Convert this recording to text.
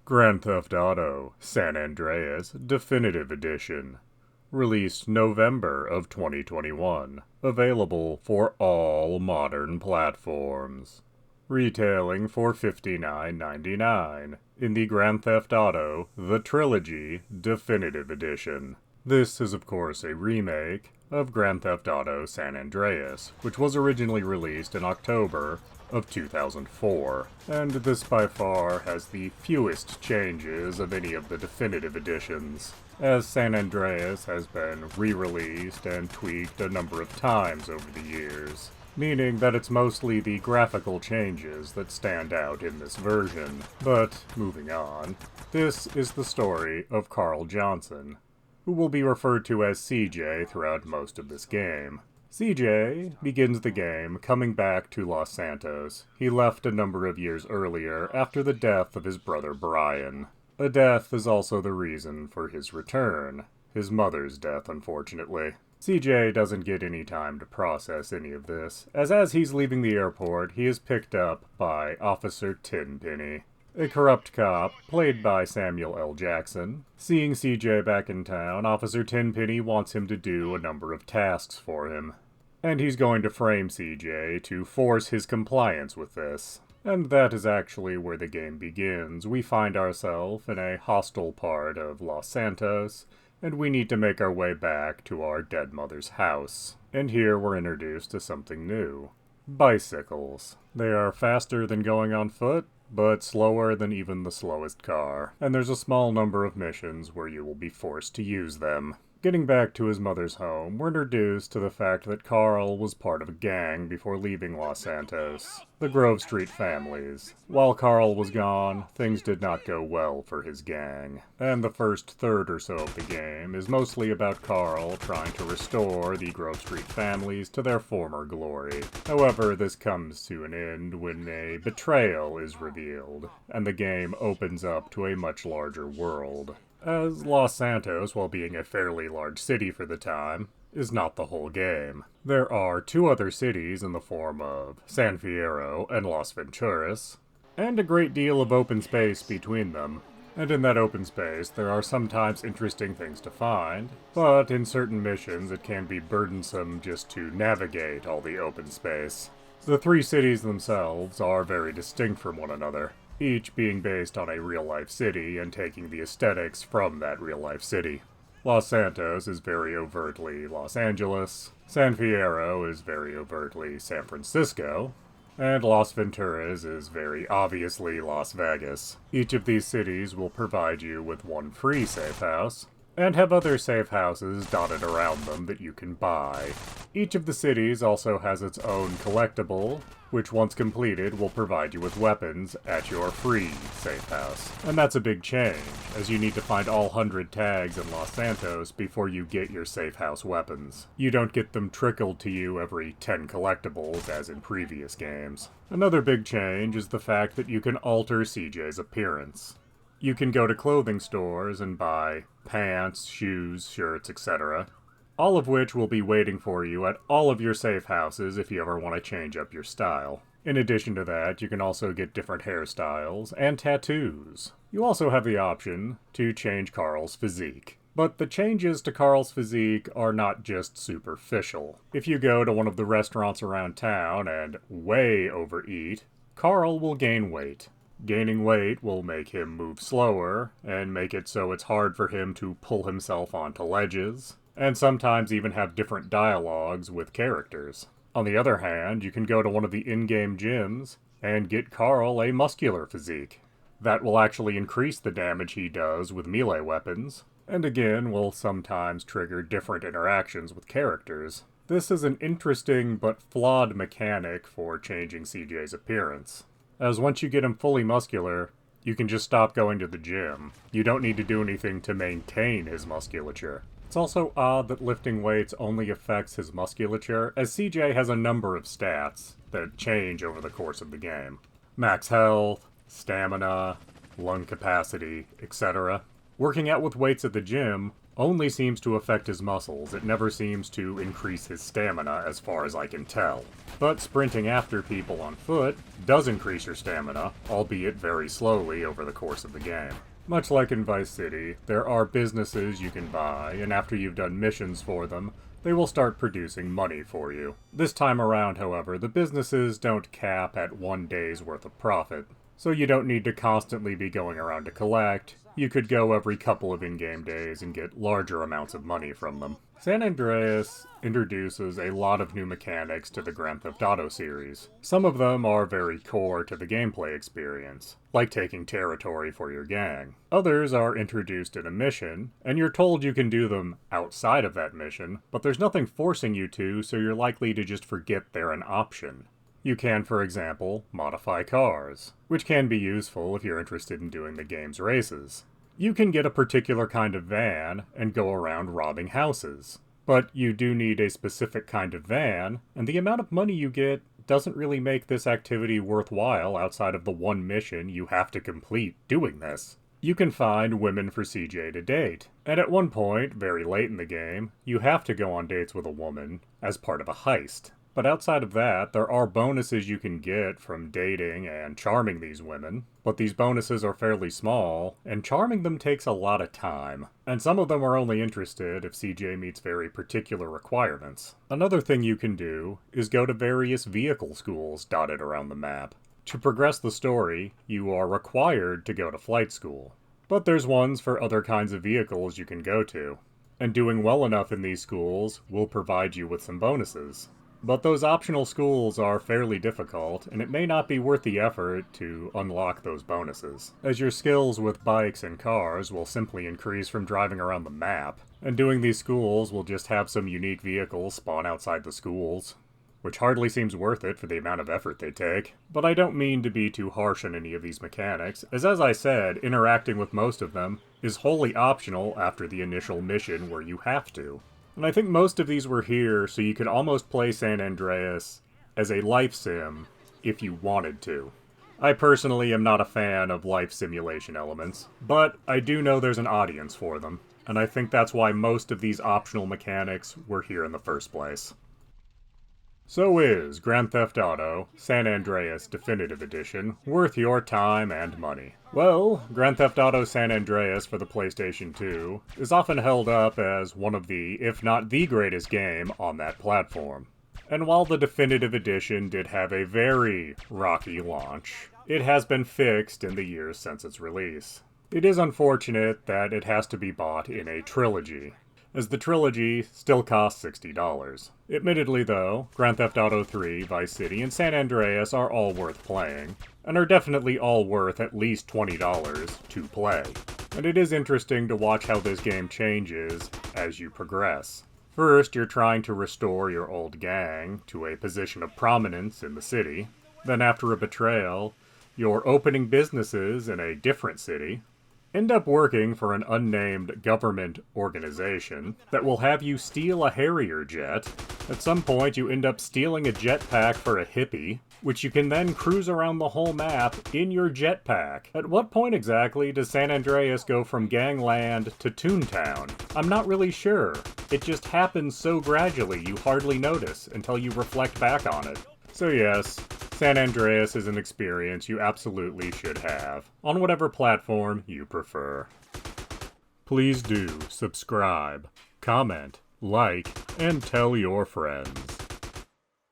Grand Theft Auto San Andreas Definitive Edition. Released November of 2021. Available for all modern platforms. Retailing for $59.99 in the Grand Theft Auto The Trilogy Definitive Edition. This is of course a remake of Grand Theft Auto San Andreas, which was originally released in October of 2004, and this by far has the fewest changes of any of the definitive editions, as San Andreas has been re-released and tweaked a number of times over the years, meaning that it's mostly the graphical changes that stand out in this version. But, moving on, this is the story of Carl Johnson, who will be referred to as CJ throughout most of this game. CJ begins the game coming back to Los Santos. He left a number of years earlier after the death of his brother Brian. A death is also the reason for his return. His mother's death, unfortunately. CJ doesn't get any time to process any of this, as he's leaving the airport, he is picked up by Officer Tenpenny, a corrupt cop, played by Samuel L. Jackson. Seeing CJ back in town, Officer Tenpenny wants him to do a number of tasks for him. And he's going to frame CJ to force his compliance with this. And that is actually where the game begins. We find ourselves in a hostile part of Los Santos, and we need to make our way back to our dead mother's house. And here we're introduced to something new. Bicycles. They are faster than going on foot, but slower than even the slowest car. And there's a small number of missions where you will be forced to use them. Getting back to his mother's home, we're introduced to the fact that Carl was part of a gang before leaving Los Santos, the Grove Street families. While Carl was gone, things did not go well for his gang. And the first third or so of the game is mostly about Carl trying to restore the Grove Street families to their former glory. However, this comes to an end when a betrayal is revealed, and the game opens up to a much larger world. As Los Santos, while being a fairly large city for the time, is not the whole game. There are two other cities in the form of San Fierro and Las Venturas, and a great deal of open space between them. And in that open space, there are sometimes interesting things to find, but in certain missions it can be burdensome just to navigate all the open space. The three cities themselves are very distinct from one another, each being based on a real-life city and taking the aesthetics from that real-life city. Los Santos is very overtly Los Angeles, San Fierro is very overtly San Francisco, and Las Venturas is very obviously Las Vegas. Each of these cities will provide you with one free safe house, and have other safe houses dotted around them that you can buy. Each of the cities also has its own collectible, which once completed will provide you with weapons at your free safe house. And that's a big change, as you need to find all 100 tags in Los Santos before you get your safe house weapons. You don't get them trickled to you every 10 collectibles as in previous games. Another big change is the fact that you can alter CJ's appearance. You can go to clothing stores and buy pants, shoes, shirts, etc., all of which will be waiting for you at all of your safe houses if you ever want to change up your style. In addition to that, you can also get different hairstyles and tattoos. You also have the option to change Carl's physique. But the changes to Carl's physique are not just superficial. If you go to one of the restaurants around town and way overeat, Carl will gain weight. Gaining weight will make him move slower, and make it so it's hard for him to pull himself onto ledges, and sometimes even have different dialogues with characters. On the other hand, you can go to one of the in-game gyms and get Carl a muscular physique. That will actually increase the damage he does with melee weapons, and again will sometimes trigger different interactions with characters. This is an interesting but flawed mechanic for changing CJ's appearance, as once you get him fully muscular, you can just stop going to the gym. You don't need to do anything to maintain his musculature. It's also odd that lifting weights only affects his musculature, as CJ has a number of stats that change over the course of the game. Max health, stamina, lung capacity, etc. Working out with weights at the gym only seems to affect his muscles. It never seems to increase his stamina as far as I can tell. But sprinting after people on foot does increase your stamina, albeit very slowly over the course of the game. Much like in Vice City, there are businesses you can buy, and after you've done missions for them, they will start producing money for you. This time around, however, the businesses don't cap at 1 day's worth of profit, so you don't need to constantly be going around to collect. You could go every couple of in-game days and get larger amounts of money from them. San Andreas introduces a lot of new mechanics to the Grand Theft Auto series. Some of them are very core to the gameplay experience, like taking territory for your gang. Others are introduced in a mission, and you're told you can do them outside of that mission, but there's nothing forcing you to, so you're likely to just forget they're an option. You can, for example, modify cars, which can be useful if you're interested in doing the game's races. You can get a particular kind of van and go around robbing houses. But you do need a specific kind of van, and the amount of money you get doesn't really make this activity worthwhile outside of the one mission you have to complete doing this. You can find women for CJ to date, and at one point, very late in the game, you have to go on dates with a woman as part of a heist. But outside of that, there are bonuses you can get from dating and charming these women, but these bonuses are fairly small, and charming them takes a lot of time. And some of them are only interested if CJ meets very particular requirements. Another thing you can do is go to various vehicle schools dotted around the map. To progress the story, you are required to go to flight school. But there's ones for other kinds of vehicles you can go to, and doing well enough in these schools will provide you with some bonuses. But those optional schools are fairly difficult, and it may not be worth the effort to unlock those bonuses, as your skills with bikes and cars will simply increase from driving around the map, and doing these schools will just have some unique vehicles spawn outside the schools, which hardly seems worth it for the amount of effort they take. But I don't mean to be too harsh on any of these mechanics, as I said, interacting with most of them is wholly optional after the initial mission where you have to. And I think most of these were here so you could almost play San Andreas as a life sim if you wanted to. I personally am not a fan of life simulation elements, but I do know there's an audience for them, and I think that's why most of these optional mechanics were here in the first place. So is Grand Theft Auto San Andreas Definitive Edition worth your time and money? Well, Grand Theft Auto San Andreas for the PlayStation 2 is often held up as one of the, if not the greatest game on that platform. And while the Definitive Edition did have a very rocky launch, it has been fixed in the years since its release. It is unfortunate that it has to be bought in a trilogy, as the trilogy still costs $60. Admittedly though, Grand Theft Auto 3, Vice City, and San Andreas are all worth playing, and are definitely all worth at least $20 to play. And it is interesting to watch how this game changes as you progress. First, you're trying to restore your old gang to a position of prominence in the city. Then after a betrayal, you're opening businesses in a different city, end up working for an unnamed government organization that will have you steal a Harrier jet. At some point, you end up stealing a jetpack for a hippie, which you can then cruise around the whole map in your jetpack. At what point exactly does San Andreas go from Gangland to Toontown? I'm not really sure. It just happens so gradually you hardly notice until you reflect back on it. So yes, San Andreas is an experience you absolutely should have, on whatever platform you prefer. Please do subscribe, comment, like, and tell your friends.